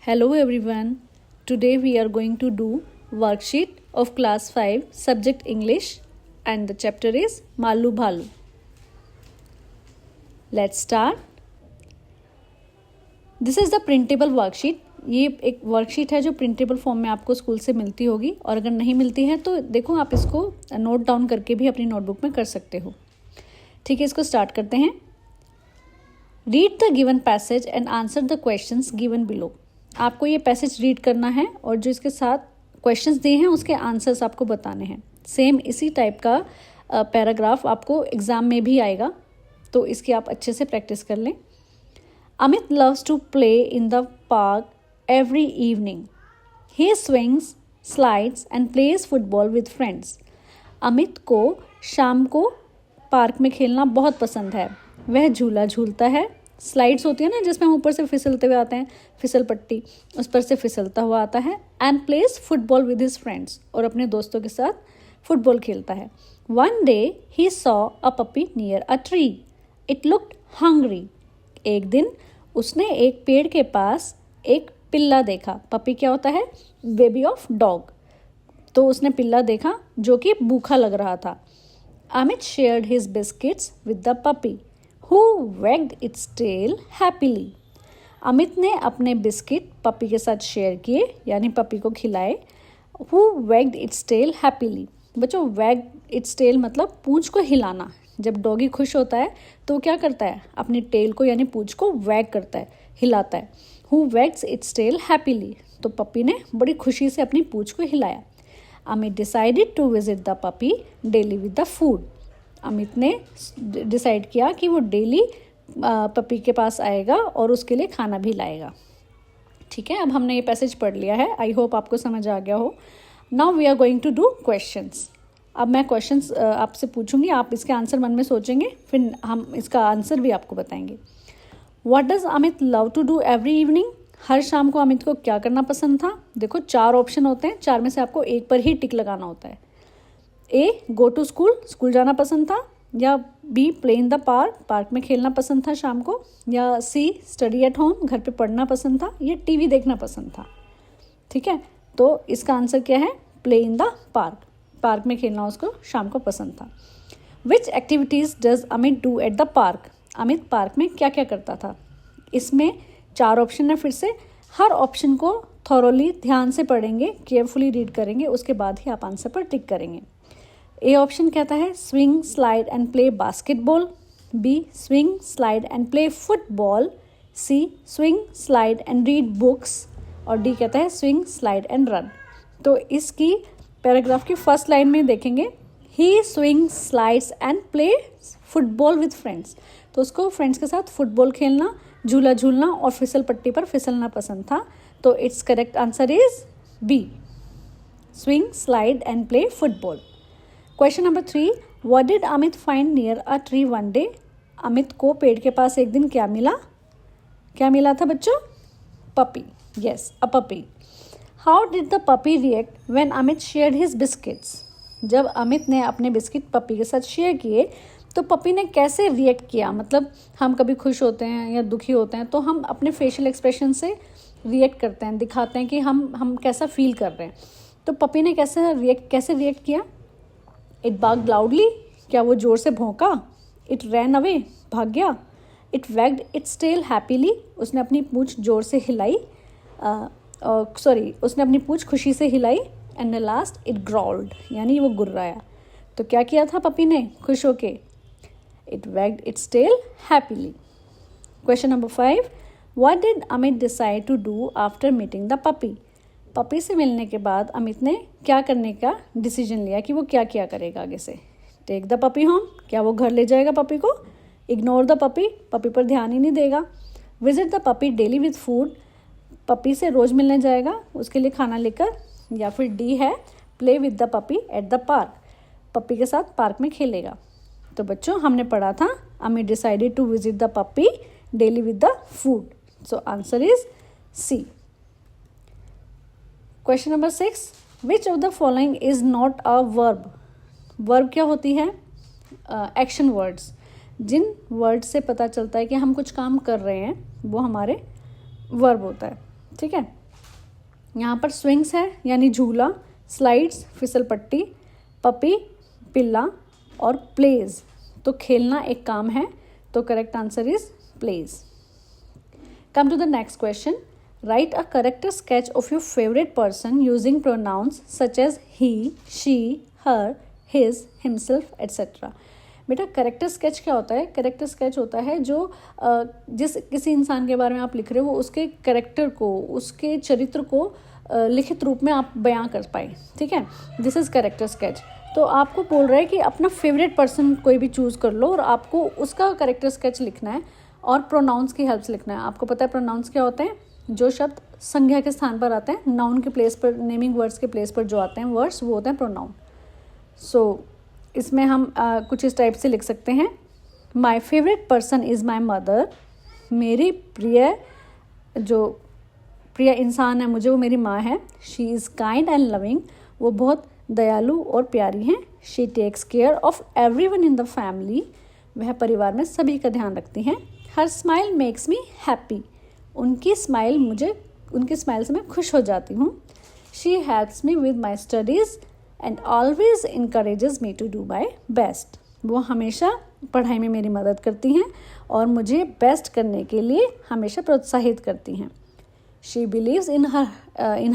Hello everyone. Today we are going to do worksheet of class 5 subject English and the chapter is Malu Bhalu. Let's start. This is the printable worksheet. ये एक worksheet है जो printable form में आपको school से मिलती होगी और अगर नहीं मिलती है तो देखो आप इसको नोट डाउन करके भी अपनी नोटबुक में कर सकते हो. ठीक है, इसको स्टार्ट करते हैं. Read the given passage and answer the questions given below. आपको ये पैसेज रीड करना है और जो इसके साथ क्वेश्चंस दिए हैं उसके आंसर्स आपको बताने हैं. सेम इसी टाइप का पैराग्राफ आपको एग्जाम में भी आएगा, तो इसकी आप अच्छे से प्रैक्टिस कर लें. Amit loves to play in the park every evening. He swings, slides and plays football with friends. Amit को शाम को पार्क में खेलना बहुत पसंद है. वह झूला झूलता है, स्लाइड्स होती है ना जिसमें हम ऊपर से फिसलते हुए आते हैं, फिसल पट्टी, उस पर से फिसलता हुआ आता है. And plays football with his friends, और अपने दोस्तों के साथ फुटबॉल खेलता है. One day he saw a puppy near a tree. It looked hungry. एक दिन उसने एक पेड़ के पास एक पिल्ला देखा. पपी क्या होता है? Baby of dog. तो उसने पिल्ला देखा जो कि भूखा लग रहा था. Amit shared his biscuits with the puppy who wagged its tail happily. Amit ने अपने बिस्किट पपी के साथ शेयर किए, यानी पपी को खिलाए. Who wagged its tail happily. बच्चों, wag its tail मतलब पूंछ को हिलाना. जब डॉगी खुश होता है तो क्या करता है? अपनी टेल को यानी पूंछ को वैग करता है, हिलाता है. Who wags its tail happily. तो पपी ने बड़ी खुशी से अपनी पूंछ को हिलाया. Amit decided to visit the puppy daily with the food. Amit ने डिसाइड किया कि वो डेली पपी के पास आएगा और उसके लिए खाना भी लाएगा. ठीक है, अब हमने ये पैसेज पढ़ लिया है. आई होप आपको समझ आ गया हो. Now we are going to do questions. अब मैं क्वेश्चंस आपसे पूछूंगी, आप इसके आंसर मन में सोचेंगे, फिर हम इसका आंसर भी आपको बताएंगे. What does Amit love to do every evening. हर शाम को अमित को क्या करना पसंद था? देखो 4 ऑप्शन होते हैं, 4 में से आपको एक पर ही टिक लगाना होता है. A, go to school, school जाना पसंद था. या B, play in the park, park में खेलना पसंद था शाम को. या सी, स्टडी एट होम, घर पे पढ़ना पसंद था. या टीवी देखना पसंद था. ठीक है, तो इसका आंसर क्या है? Play in the park, park में खेलना उसको शाम को पसंद था. Which activities does Amit do at the park. Amit park में क्या क्या करता था? इसमें 4 ऑप्शन है. फिर से हर ऑप्शन को थॉरोली ध्यान से पढ़ेंगे, केयरफुली रीड करेंगे, उसके बाद ही आप आंसर पर टिक करेंगे. ए ऑप्शन कहता है swing, slide and play basketball. B, swing, slide and play football. C, swing, slide and read books. और डी कहता है स्विंग, स्लाइड एंड रन. तो इसकी पैराग्राफ की फर्स्ट लाइन में देखेंगे, he swing, slides and play football with friends. तो उसको फ्रेंड्स के साथ फुटबॉल खेलना, झूला झूलना और फिसल पट्टी पर फिसलना पसंद था. तो it's correct answer is B, swing, slide and play football. Question number 3, what did Amit find near a tree one day. Amit को पेड़ के पास एक दिन क्या मिला? क्या मिला था बच्चों? Puppy. Yes, a puppy. How did the puppy react when Amit shared his biscuits. जब अमित ने अपने बिस्किट पपी के साथ शेयर किए तो पपी ने कैसे रिएक्ट किया? मतलब हम कभी खुश होते हैं या दुखी होते हैं तो हम अपने फेशियल एक्सप्रेशन से रिएक्ट करते हैं, दिखाते हैं कि हम कैसा फील कर रहे हैं. तो पपी ने कैसे रिएक्ट किया? इट बार्क्ड लाउडली, क्या वो जोर से भौंका? इट रैन अवे, भाग गया. It wagged its tail happily, उसने अपनी पूंछ जोर से हिलाई, उसने अपनी पूंछ खुशी से हिलाई. एंड लास्ट, इट ग्रॉल्ड, यानी वो गुर्राया. तो क्या किया था पपी ने खुश होके? It wagged its tail happily. Question number 5, what did Amit decide to do after meeting the puppy. Puppy से मिलने के बाद अमित ने क्या करने का डिसीजन लिया कि वो क्या क्या करेगा आगे से? टेक द पपी होम, क्या वो घर ले जाएगा पपी को? इग्नोर द पपी, पपी पर ध्यान ही नहीं देगा. Visit the puppy daily with food, puppy से रोज मिलने जाएगा उसके लिए खाना लेकर. या फिर डी है play with the puppy eight the park, puppy के साथ पार्क में खेलेगा. तो बच्चों, हमने पढ़ा था Amit decided to visit the puppy daily with the food. So answer is C. Question number 6, which of the following is not a verb. Verb क्या होती है? Action words. जिन वर्ड से पता चलता है कि हम कुछ काम कर रहे हैं वो हमारे वर्ब होता है. ठीक है। यहाँ पर स्विंग्स है यानी झूला, स्लाइड्स फिसल पट्टी, पपी पिल्ला और प्लेज तो खेलना एक काम है, तो correct answer is plays. Come to the next question, write a character sketch of your favourite person using pronouns such as he, she, her, his, himself etcetera. बेटा करेक्टर स्केच क्या होता है? करेक्टर स्केच होता है जो जिस किसी इंसान के बारे में आप लिख रहे हो वो उसके करेक्टर को, उसके चरित्र को लिखित रूप में आप बयां कर पाए, ठीक है। This is character sketch. तो आपको बोल रहा है कि अपना फेवरेट पर्सन कोई भी चूज़ कर लो और आपको उसका करेक्टर स्केच लिखना है और प्रोनाउंस की हेल्प से लिखना है। आपको पता है प्रोनाउंस क्या होते हैं? जो शब्द संज्ञा के स्थान पर आते हैं, नाउन के प्लेस पर, नेमिंग वर्ड्स के प्लेस पर जो आते हैं वर्ड्स, वो होते हैं प्रोनाउन। सो इसमें हम कुछ इस टाइप से लिख सकते हैं, my favourite person is my mother. मेरी जो प्रिय इंसान है मुझे, वो मेरी माँ है। She is kind and loving, वो बहुत दयालु और प्यारी हैं। She takes care of everyone in the family, वह परिवार में सभी का ध्यान रखती हैं। Her smile makes me happy, उनकी स्माइल से मैं खुश हो जाती हूँ। She helps me with my studies and always encourages me to do my best, वो हमेशा पढ़ाई में मेरी मदद करती हैं और मुझे बेस्ट करने के लिए हमेशा प्रोत्साहित करती हैं। She believes in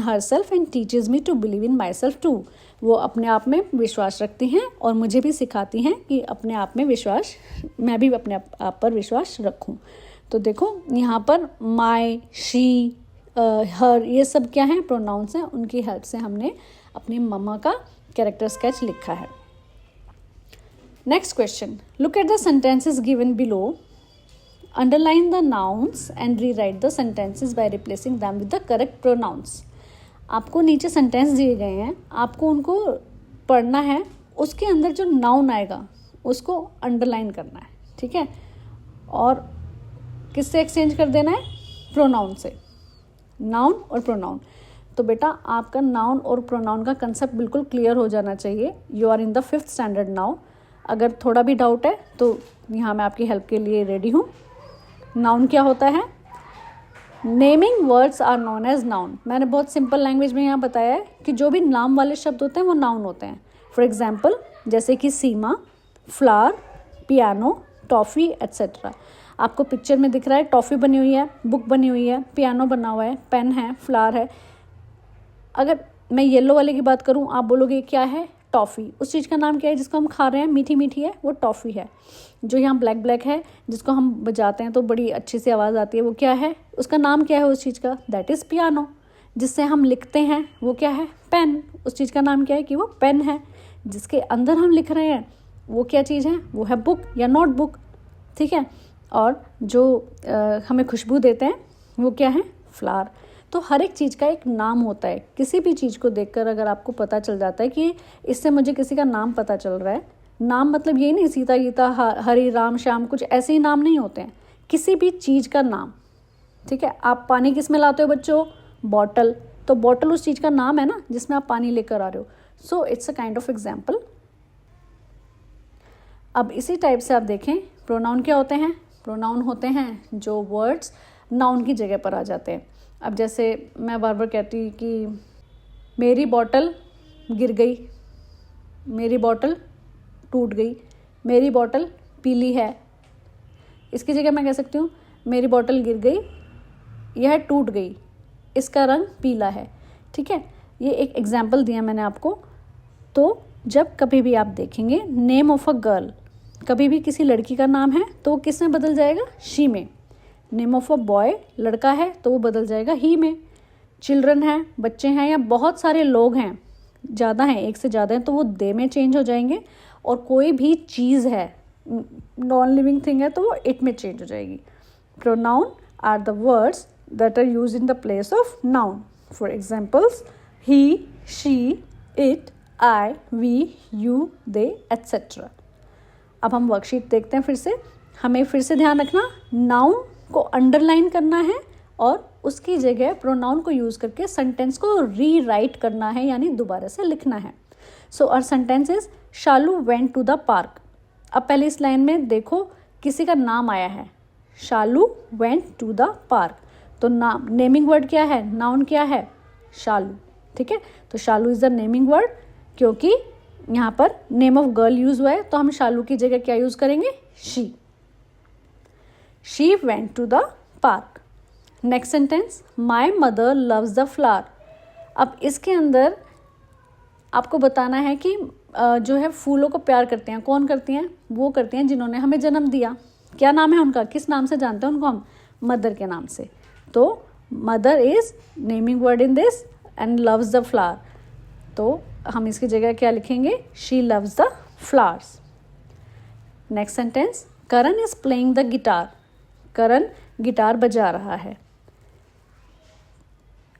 herself and teaches me to believe in myself too, वो अपने आप में विश्वास रखती हैं और मुझे भी सिखाती हैं कि अपने आप में विश्वास, मैं भी अपने आप पर विश्वास रखूं। तो देखो यहाँ पर माई, शी, हर, ये सब क्या हैं? प्रोनाउंस हैं। उनकी हेल्प से हमने अपनी मम्मा का कैरेक्टर स्केच लिखा है। Next question, look at the sentences given below, underline the nouns and rewrite the sentences by replacing them with the correct pronouns. आपको नीचे सेंटेंस दिए गए हैं, आपको उनको पढ़ना है, उसके अंदर जो नाउन आएगा उसको अंडरलाइन करना है, ठीक है। और किससे एक्सचेंज कर देना है? प्रोनाउन से, नाउन और प्रोनाउन। तो बेटा आपका नाउन और प्रोनाउन का कंसेप्ट बिल्कुल क्लियर हो जाना चाहिए। You are in the 5th standard now. अगर थोड़ा भी डाउट है तो यहाँ मैं आपकी हेल्प के लिए रेडी हूँ। नाउन क्या होता है? Naming words are known as noun. मैंने बहुत सिंपल लैंग्वेज में यहाँ बताया है कि जो भी नाम वाले शब्द होते हैं वो नाउन होते हैं। फॉर एग्जाम्पल जैसे कि सीमा, फ्लावर, पियानो, टॉफ़ी एट्सेट्रा। आपको पिक्चर में दिख रहा है टॉफ़ी बनी हुई है, बुक बनी हुई है, पियानो बना हुआ है, पेन है, फ्लावर है। अगर मैं येलो वाले की बात करूँ, आप बोलोगे क्या है? टॉफ़ी। उस चीज़ का नाम क्या है जिसको हम खा रहे हैं, मीठी मीठी है, वो टॉफ़ी है। जो यहाँ ब्लैक ब्लैक है जिसको हम बजाते हैं तो बड़ी अच्छी सी आवाज़ आती है, वो क्या है? उसका नाम क्या है उस चीज़ का? That is piano. जिससे हम लिखते हैं वो क्या है? पेन। उस चीज़ का नाम क्या है? कि वो पेन है। जिसके अंदर हम लिख रहे हैं वो क्या चीज़ है? वो है बुक या नोटबुक, ठीक है। और जो हमें खुशबू देते हैं वो क्या है? फ्लावर। तो हर एक चीज़ का एक नाम होता है। किसी भी चीज़ को देखकर अगर आपको पता चल जाता है कि इससे मुझे किसी का नाम पता चल रहा है, नाम मतलब ये नहीं सीता गीता, हरि राम श्याम, कुछ ऐसे ही नाम नहीं होते हैं, किसी भी चीज़ का नाम, ठीक है। आप पानी किस में लाते हो बच्चों? बॉटल। तो बॉटल उस चीज़ का नाम है ना जिसमें आप पानी लेकर आ रहे हो। So it's a kind of example. अब इसी टाइप से आप देखें प्रोनाउन क्या होते हैं? प्रोनाउन होते हैं जो वर्ड्स नाउन की जगह पर आ जाते हैं। अब जैसे मैं बार बार कहती कि मेरी बॉटल गिर गई, मेरी बॉटल टूट गई, मेरी बॉटल पीली है। इसकी जगह मैं कह सकती हूँ मेरी बॉटल गिर गई, यह टूट गई, इसका रंग पीला है, ठीक है। ये एक एग्जाम्पल दिया मैंने आपको। तो जब कभी भी आप देखेंगे नेम ऑफ अ गर्ल, कभी भी किसी लड़की का नाम है तो वो किस में बदल जाएगा? शी में। नेम ऑफ अ बॉय, लड़का है तो वो बदल जाएगा ही में। चिल्ड्रन है, बच्चे हैं, या बहुत सारे लोग हैं, ज़्यादा हैं, एक से ज़्यादा हैं, तो वो दे में चेंज हो जाएंगे। और कोई भी चीज़ है, नॉन लिविंग थिंग है, तो वो इट में चेंज हो जाएगी। Pronoun are the words that are used in the place of noun. For examples he, she, it, I, we, you, they etcetera. अब हम वर्कशीट देखते हैं फिर से। हमें फिर से ध्यान रखना, नाउन को अंडरलाइन करना है और उसकी जगह प्रोनाउन को यूज़ करके सेंटेंस को रीराइट करना है, यानी दोबारा से लिखना है। So our sentence is Shalu went to the park. अब पहले इस लाइन में देखो किसी का नाम आया है, शालू वेंट टू द पार्क, तो नाम, नेमिंग वर्ड क्या है, नाउन क्या है, शालू। ठीक है, तो शालू इज द नेमिंग वर्ड, क्योंकि यहाँ पर नेम ऑफ गर्ल यूज हुआ है, तो हम शालू की जगह क्या यूज करेंगे, she. She went to the park. Next sentence, my mother loves the flower. अब इसके अंदर आपको बताना है कि जो है फूलों को प्यार करते हैं, कौन करती हैं, वो करती हैं जिन्होंने हमें जन्म दिया। क्या नाम है उनका, किस नाम से जानते हैं उनको हम, मदर के नाम से। तो mother is naming word in this and loves the flower, तो हम इसकी जगह क्या लिखेंगे, she loves the flowers. Next sentence, Karan is playing the guitar. Karan guitar बजा रहा है।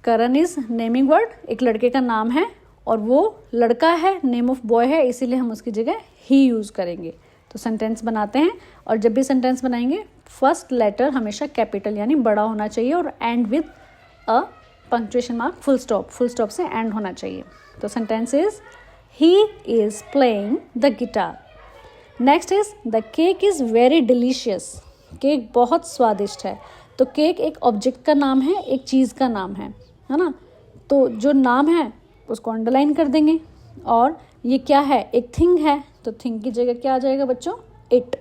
करण इज नेमिंग वर्ड, एक लड़के का नाम है और वो लड़का है, नेम ऑफ बॉय है, इसीलिए हम उसकी जगह ही यूज करेंगे। तो सेंटेंस बनाते हैं, और जब भी सेंटेंस बनाएंगे फर्स्ट लेटर हमेशा कैपिटल यानी बड़ा होना चाहिए और and with a punctuation mark, full stop, full stop से एंड होना चाहिए। तो sentence is he is playing the guitar. Next is the cake is very delicious. Cake बहुत स्वादिष्ट है। तो केक एक ऑब्जेक्ट का नाम है, एक चीज़ का नाम है ना। तो जो नाम है उसको अंडरलाइन कर देंगे, और ये क्या है, एक थिंग है, तो थिंग की जगह क्या आ जाएगा बच्चों, it.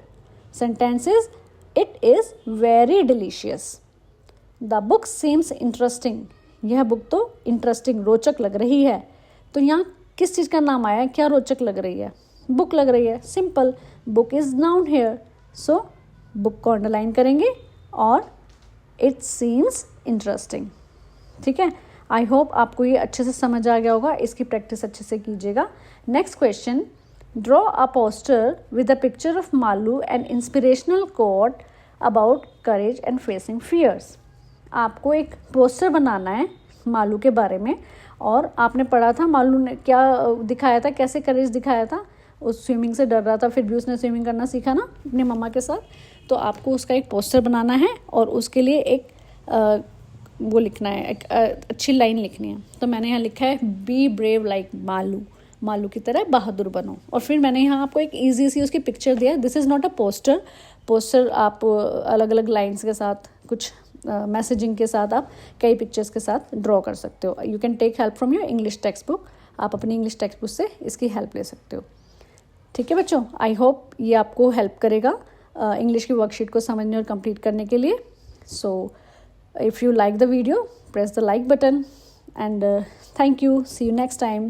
Sentence is it is very delicious. The book seems interesting. यह बुक तो इंटरेस्टिंग, रोचक लग रही है। तो यहाँ किस चीज़ का नाम आया है, क्या रोचक लग रही है, बुक लग रही है, simple, book is noun here, so book को अंडरलाइन करेंगे और इट सीम्स इंटरेस्टिंग। ठीक है, आई होप आपको ये अच्छे से समझ आ गया होगा, इसकी प्रैक्टिस अच्छे से कीजिएगा। Next question, draw a poster with a picture of Malu and inspirational quote about courage and facing fears. आपको एक पोस्टर बनाना है मालू के बारे में, और आपने पढ़ा था मालू ने क्या दिखाया था, कैसे करेज दिखाया था, उस स्विमिंग से डर रहा था, फिर भी उसने स्विमिंग करना सीखा ना अपनी मम्मा के साथ। तो आपको उसका एक पोस्टर बनाना है और उसके लिए एक वो लिखना है, एक अच्छी लाइन लिखनी है। तो मैंने यहाँ लिखा है be brave like Malu, Malu की तरह बहादुर बनो। और फिर मैंने यहाँ आपको एक ईजी सी उसकी पिक्चर दिया। This is not a poster, poster आप अलग अलग लाइन्स के साथ, कुछ मैसेजिंग के साथ, आप कई पिक्चर्स के साथ ड्रॉ कर सकते हो। You can take help from your English textbook. आप अपनी इंग्लिश टेक्स्ट बुक से इसकी हेल्प ले सकते हो। ठीक है बच्चों, आई होप ये आपको हेल्प करेगा इंग्लिश की वर्कशीट को समझने और कंप्लीट करने के लिए। सो if you like the video, press the like button, and thank you. See you next time.